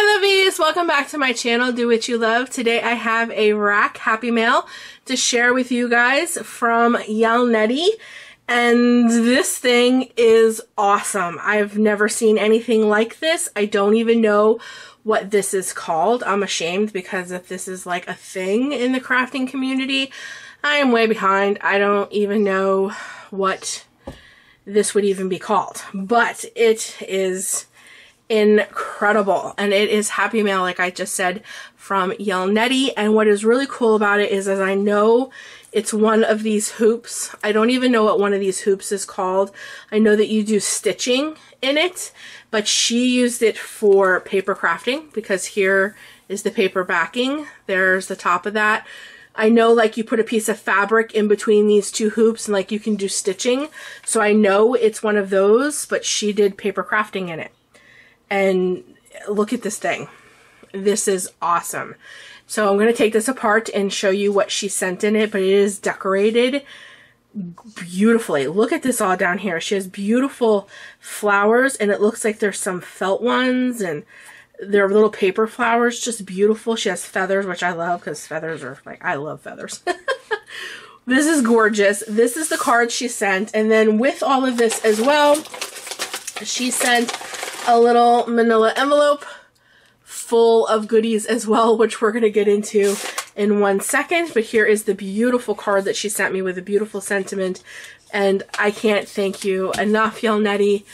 Hi Lovies! Welcome back to my channel, Do What You Love. Today I have a RAK Happy Mail to share with you guys from Yaleidy. And this thing is awesome. I've never seen anything like this. I don't even know what this is called. I'm ashamed because if this is like a thing in the crafting community, I am way behind. I don't even know what this would even be called. But it is incredible, and it is Happy Mail, like I just said, from Yaleidy. And what is really cool about it is, as I know it's one of these hoops. I don't even know what one of these hoops is called. I know that you do stitching in it, but she used it for paper crafting because here is the paper backing. There's the top of that. I know like you put a piece of fabric in between these two hoops and like you can do stitching. So I know it's one of those, but she did paper crafting in it. And look at this thing. This is awesome. So I'm going to take this apart and show you what she sent in it, but it is decorated beautifully. Look at this all down here. She has beautiful flowers, and it looks like there's some felt ones, and they're little paper flowers, just beautiful. She has feathers, which I love because feathers are like, I love feathers. This is gorgeous. This is the card she sent, and then with all of this as well, she sent a little manila envelope full of goodies as well, which we're going to get into in 1 second. But here is the beautiful card that she sent me with a beautiful sentiment, and I can't thank you enough, Yaleidy.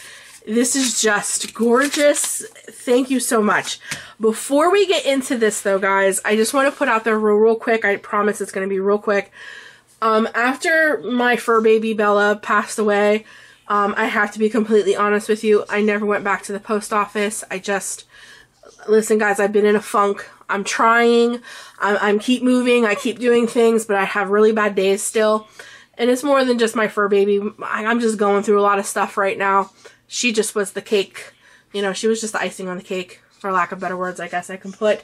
This is just gorgeous. Thank you so much. Before we get into this though, guys, I just want to put out there real quick, I promise it's going to be real quick. After my fur baby Bella passed away, I have to be completely honest with you. I never went back to the post office. Listen guys, I've been in a funk. I'm trying. I'm keep moving. I keep doing things, but I have really bad days still. And it's more than just my fur baby. I'm just going through a lot of stuff right now. She just was the cake. You know, she was just the icing on the cake, for lack of better words, I guess I can put.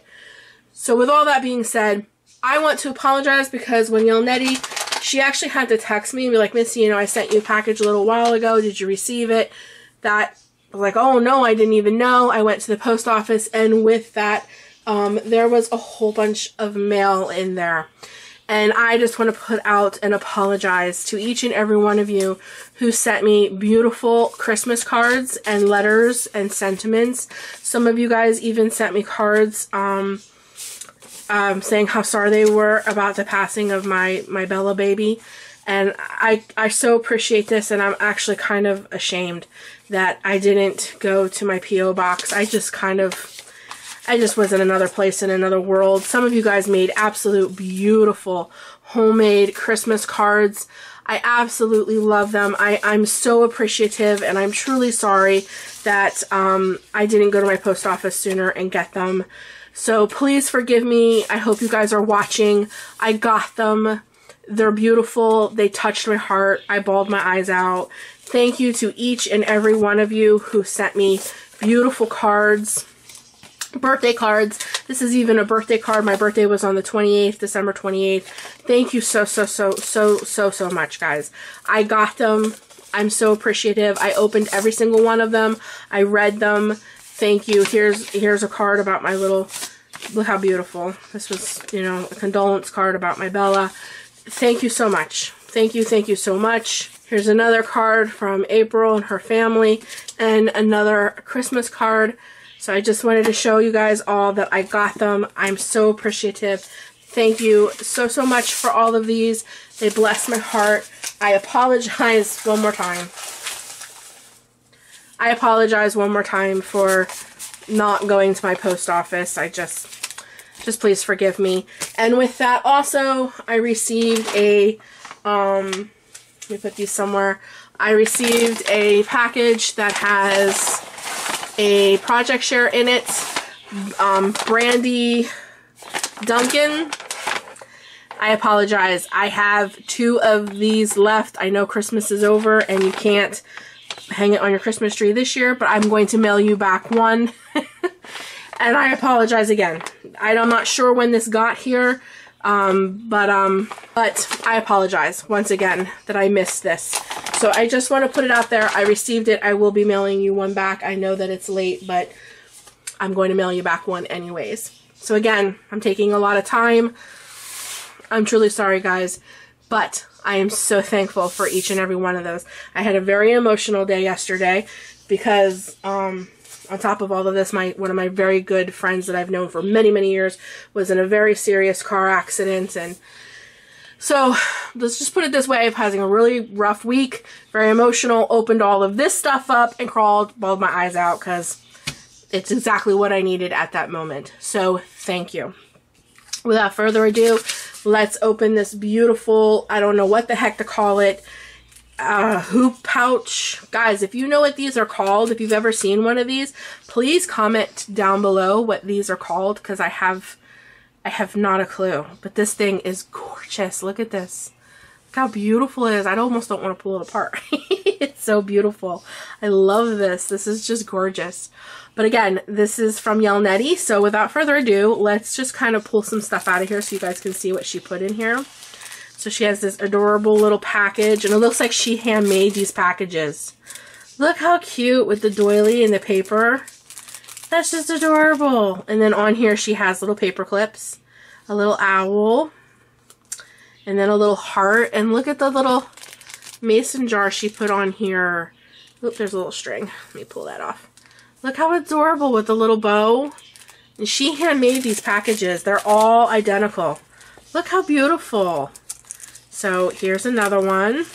So with all that being said, I want to apologize because when Yaleidy, she actually had to text me and be like, Missy, you know, I sent you a package a little while ago. Did you receive it? That was like, oh no, I didn't even know. I went to the post office, and with that, there was a whole bunch of mail in there. And I just want to put out and apologize to each and every one of you who sent me beautiful Christmas cards and letters and sentiments. Some of you guys even sent me cards, saying how sorry they were about the passing of my Bella baby. And I so appreciate this, and I'm actually kind of ashamed that I didn't go to my P.O. box. I just was in another place, in another world. Some of you guys made absolute beautiful homemade Christmas cards. I absolutely love them. I'm so appreciative, and I'm truly sorry that I didn't go to my post office sooner and get them. So please forgive me. I hope you guys are watching. I got them. They're beautiful. They touched my heart. I bawled my eyes out. Thank you to each and every one of you who sent me beautiful cards, birthday cards. This is even a birthday card. My birthday was on the 28th, December 28th. Thank you so much, guys. I got them. I'm so appreciative. I opened every single one of them. I read them. Thank you. Here's a card about my little, look how beautiful. This was, you know, a condolence card about my Bella. Thank you so much. Thank you so much. Here's another card from April and her family, and another Christmas card. So I just wanted to show you guys all that I got them. I'm so appreciative. Thank you so much for all of these. They bless my heart. I apologize one more time. I apologize one more time for not going to my post office. Just please forgive me. And with that also, I received a, let me put these somewhere. I received a package that has a project share in it. Brandy Duncan. I apologize. I have 2 of these left. I know Christmas is over and you can't hang it on your Christmas tree this year, but I'm going to mail you back one. And I apologize again. I'm not sure when this got here, but I apologize once again that I missed this. So I just want to put it out there. I received it. I will be mailing you one back. I know that it's late, but I'm going to mail you back one anyways. So again, I'm taking a lot of time. I'm truly sorry, guys, but I am so thankful for each and every one of those. I had a very emotional day yesterday because on top of all of this, one of my very good friends that I've known for many, many years was in a very serious car accident. And so let's just put it this way, I'm having a really rough week, very emotional, opened all of this stuff up and bawled my eyes out because it's exactly what I needed at that moment. So thank you. Without further ado, let's open this beautiful, I don't know what the heck to call it, hoop pouch. Guys, if you know what these are called, if you've ever seen one of these, please comment down below what these are called, because I have not a clue. But this thing is gorgeous. Look at this. Look how beautiful it is. I almost don't want to pull it apart. It's so beautiful. I love this. This is just gorgeous. But again, this is from Yaleidy, so without further ado, let's just kind of pull some stuff out of here so you guys can see what she put in here. So she has this adorable little package, and it looks like she handmade these packages. Look how cute with the doily and the paper. That's just adorable. And then on here she has little paper clips, a little owl, and then a little heart. And look at the little mason jar she put on here. Oop, there's a little string. Let me pull that off. Look how adorable with the little bow. And she handmade these packages. They're all identical. Look how beautiful. So here's another one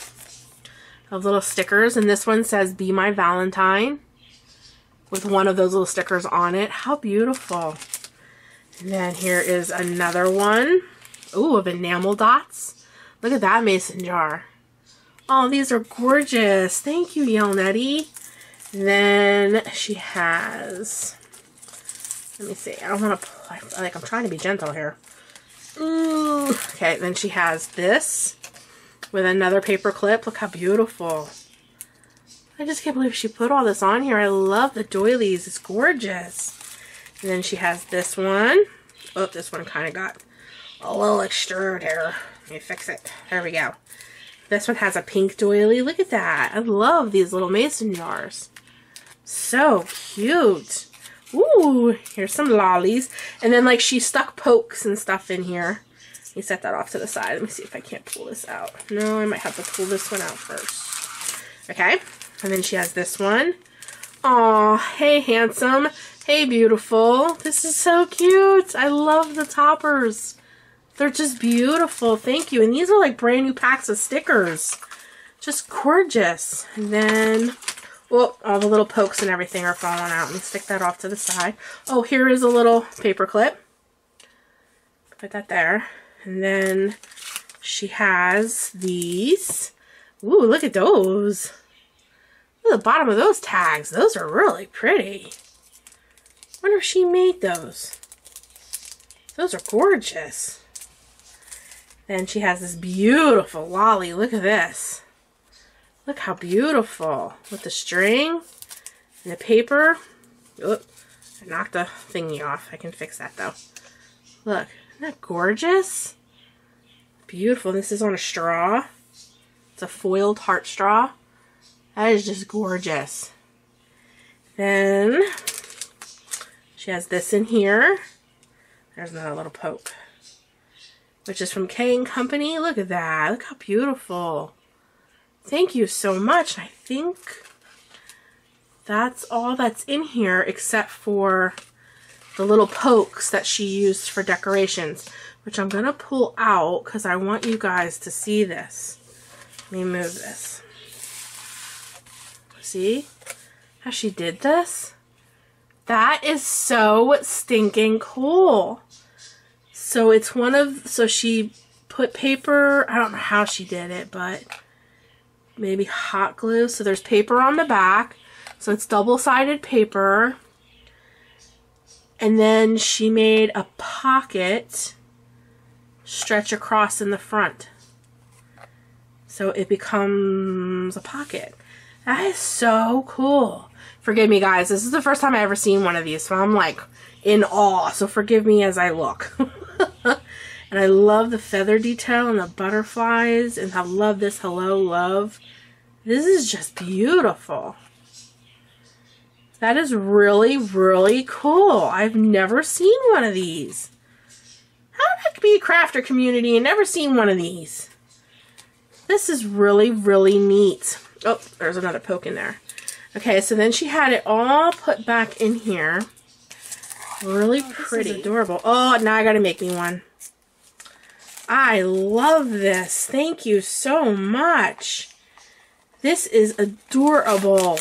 of little stickers. And this one says, "Be my Valentine," with one of those little stickers on it. How beautiful. And then here is another one. Ooh, of enamel dots. Look at that mason jar. Oh, these are gorgeous. Thank you, Yaleidy. Then she has, let me see, I don't want to, like, I'm trying to be gentle here. Ooh. Okay, then she has this with another paper clip. Look how beautiful. I just can't believe she put all this on here. I love the doilies. It's gorgeous. And then she has this one. Oh, this one kind of got a little extrude here. Let me fix it. There we go. This one has a pink doily. Look at that. I love these little mason jars. So cute. Ooh, here's some lollies. And then, like, she stuck pokes and stuff in here. Let me set that off to the side. Let me see if I can't pull this out. No, I might have to pull this one out first. Okay. And then she has this one. Aw, hey, handsome. Hey, beautiful. This is so cute. I love the toppers. They're just beautiful. Thank you. And these are like brand new packs of stickers. Just gorgeous. And then, oh, all the little pokes and everything are falling out. Let me stick that off to the side. Oh, here is a little paper clip. Put that there. And then she has these. Ooh, look at those. Look at the bottom of those tags. Those are really pretty. I wonder if she made those. Those are gorgeous. Then she has this beautiful lolly. Look at this. Look how beautiful. With the string and the paper. Oop, I knocked the thingy off. I can fix that though. Look, isn't that gorgeous? Beautiful. This is on a straw. It's a foiled heart straw. That is just gorgeous. Then she has this in here. There's another little poke, which is from K & Company. Look at that. Look how beautiful. Thank you so much. I think that's all that's in here except for the little pokes that she used for decorations, which I'm going to pull out because I want you guys to see this. Let me move this. See how she did this? That is so stinking cool. So it's one of, so she put paper, I don't know how she did it, but maybe hot glue. So there's paper on the back. So it's double-sided paper. And then she made a pocket stretch across in the front. So it becomes a pocket. That is so cool. Forgive me, guys. This is the first time I ever seen one of these, so I'm like in awe. So forgive me as I look. And I love the feather detail and the butterflies, and I love this hello love. This is just beautiful. That is really, really cool. I've never seen one of these. How did I be a crafter community and never seen one of these? This is really, really neat. Oh, there's another poke in there. Okay, so then she had it all put back in here. Really pretty. This is adorable. Oh, now I gotta make me one. I love this. Thank you so much. This is adorable.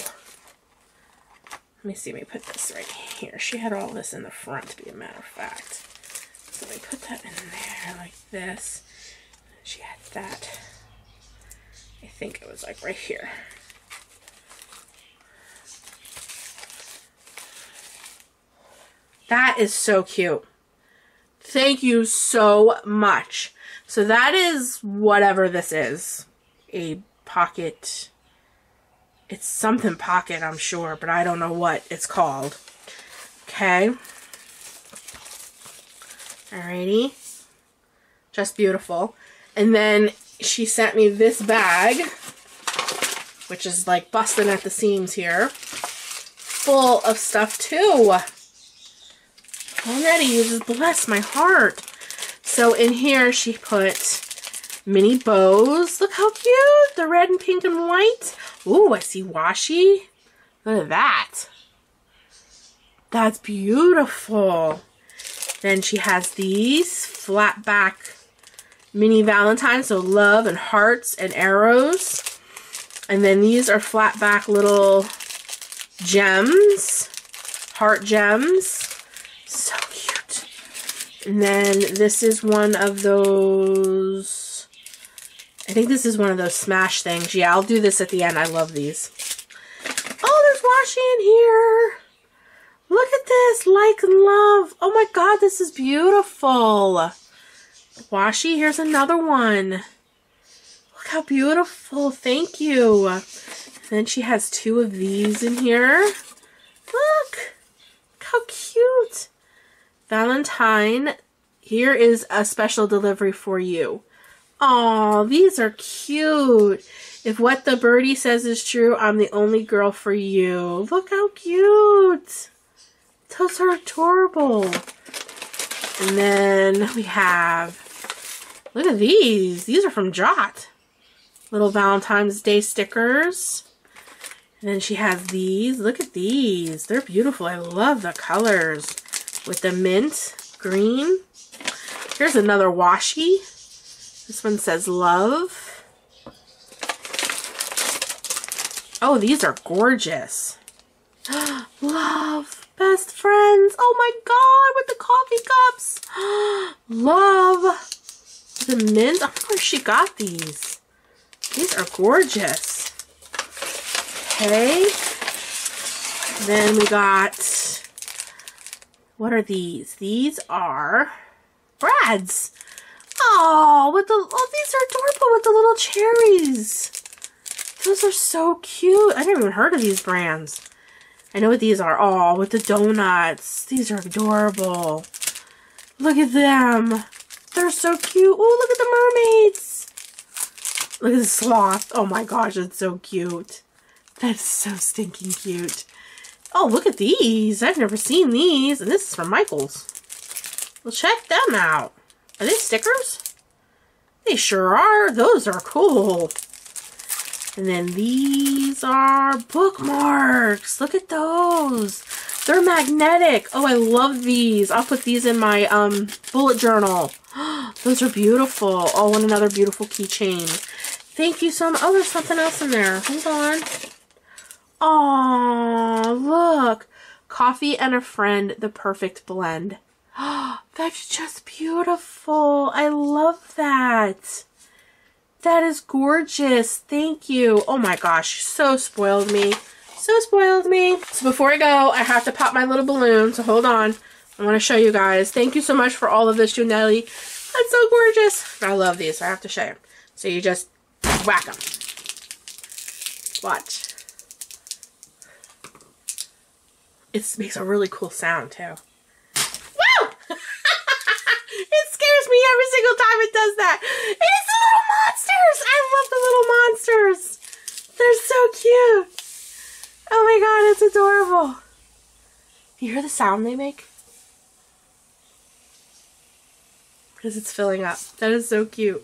Let me see, let me put this right here. She had all this in the front, to be a matter of fact. So let me put that in there like this. She had that. I think it was like right here. That is so cute. Thank you so much. So that is whatever this is. A pocket. It's something pocket, I'm sure, but I don't know what it's called. Okay. Alrighty. Just beautiful. And then she sent me this bag, which is like busting at the seams here. Full of stuff too. Already, you just bless my heart. So in here she put mini bows. Look how cute. The red and pink and white. Ooh, I see washi. Look at that. That's beautiful. Then she has these flat back mini Valentine. So love and hearts and arrows. And then these are flat back little gems. Heart gems. So cute. And then this is one of those, I think this is one of those smash things. Yeah, I'll do this at the end. I love these. Oh, there's washi in here. Look at this. Like and love. Oh my God, this is beautiful. Washi, here's another one. Look how beautiful. Thank you. And then she has two of these in here. Look. How cute. Valentine, here is a special delivery for you. Aw, these are cute. If what the birdie says is true, I'm the only girl for you. Look how cute. Those are adorable. And then we have, look at these. These are from Jot. Little Valentine's Day stickers. And then she has these. Look at these. They're beautiful. I love the colors. With the mint green. Here's another washi. This one says love. Oh, these are gorgeous. Love. Best friends. Oh my God. With the coffee cups. Love. The mint. I wonder where she got these. These are gorgeous. Okay. Then we got, what are these? These are Brad's. Oh, with the, oh, these are adorable with the little cherries. Those are so cute. I never even heard of these brands. I know what these are. Oh, with the donuts. These are adorable. Look at them. They're so cute. Oh, look at the mermaids. Look at the sloth. Oh my gosh, it's so cute. That's so stinking cute. Oh, look at these. I've never seen these. And this is from Michael's. Well, check them out. Are they stickers? They sure are. Those are cool. And then these are bookmarks. Look at those. They're magnetic. Oh, I love these. I'll put these in my bullet journal. Those are beautiful. Oh, and another beautiful keychain. Thank you so much. Oh, there's something else in there. Hold on. Aw, look. Coffee and a friend, the perfect blend. That's just beautiful. I love that. That is gorgeous. Thank you. Oh my gosh, so spoiled me. So spoiled me. So before I go, I have to pop my little balloon. So hold on. I want to show you guys. Thank you so much for all of this, Yaleidy. That's so gorgeous. I love these. So I have to show you. So you just whack them. Watch. It makes a really cool sound too. Woo! It scares me every single time it does that. It's the little monsters. I love the little monsters. They're so cute. Oh my god, it's adorable. You hear the sound they make? Because it's filling up. That is so cute.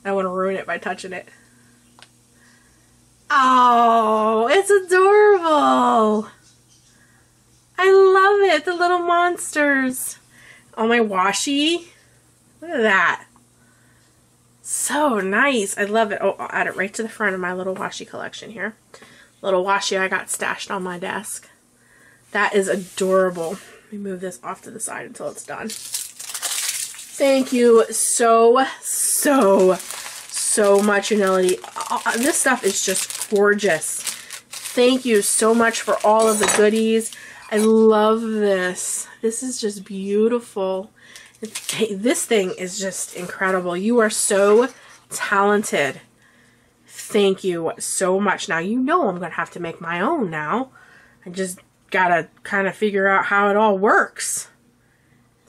I want to ruin it by touching it. Oh, it's adorable. I love it. The little monsters. Oh, my washi. Look at that. So nice. I love it. Oh, I'll add it right to the front of my little washi collection here. Little washi I got stashed on my desk. That is adorable. Let me move this off to the side until it's done. Thank you so much, Yaleidy. This stuff is just gorgeous. Thank you so much for all of the goodies. I love this. This is just beautiful. This thing is just incredible. You are so talented. Thank you so much. Now, you know I'm going to have to make my own now. I just got to kind of figure out how it all works.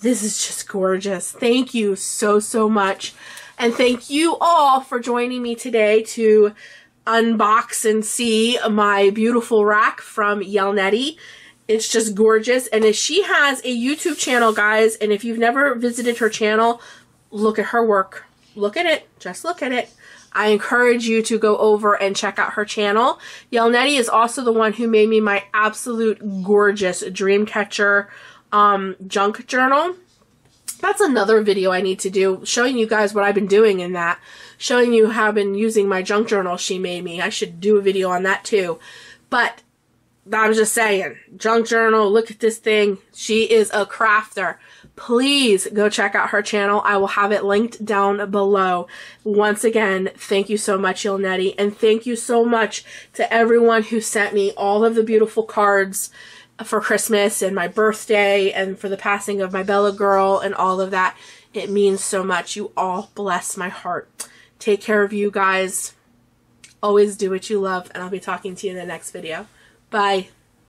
This is just gorgeous. Thank you so much. And thank you all for joining me today to unbox and see my beautiful rack from Yaleidy. It's just gorgeous. And she has a YouTube channel, guys. And if you've never visited her channel, look at her work. Look at it. Just look at it. I encourage you to go over and check out her channel. Yaleidy is also the one who made me my absolute gorgeous Dreamcatcher junk journal. That's another video I need to do, showing you guys what I've been doing in that. Showing you how I've been using my junk journal she made me. I should do a video on that too. But I'm just saying, junk journal, look at this thing. She is a crafter. Please go check out her channel. I will have it linked down below. Once again, thank you so much, Yaleidy. And thank you so much to everyone who sent me all of the beautiful cards for Christmas and my birthday and for the passing of my Bella girl and all of that. It means so much. You all bless my heart. Take care of you guys. Always do what you love, and I'll be talking to you in the next video. Bye.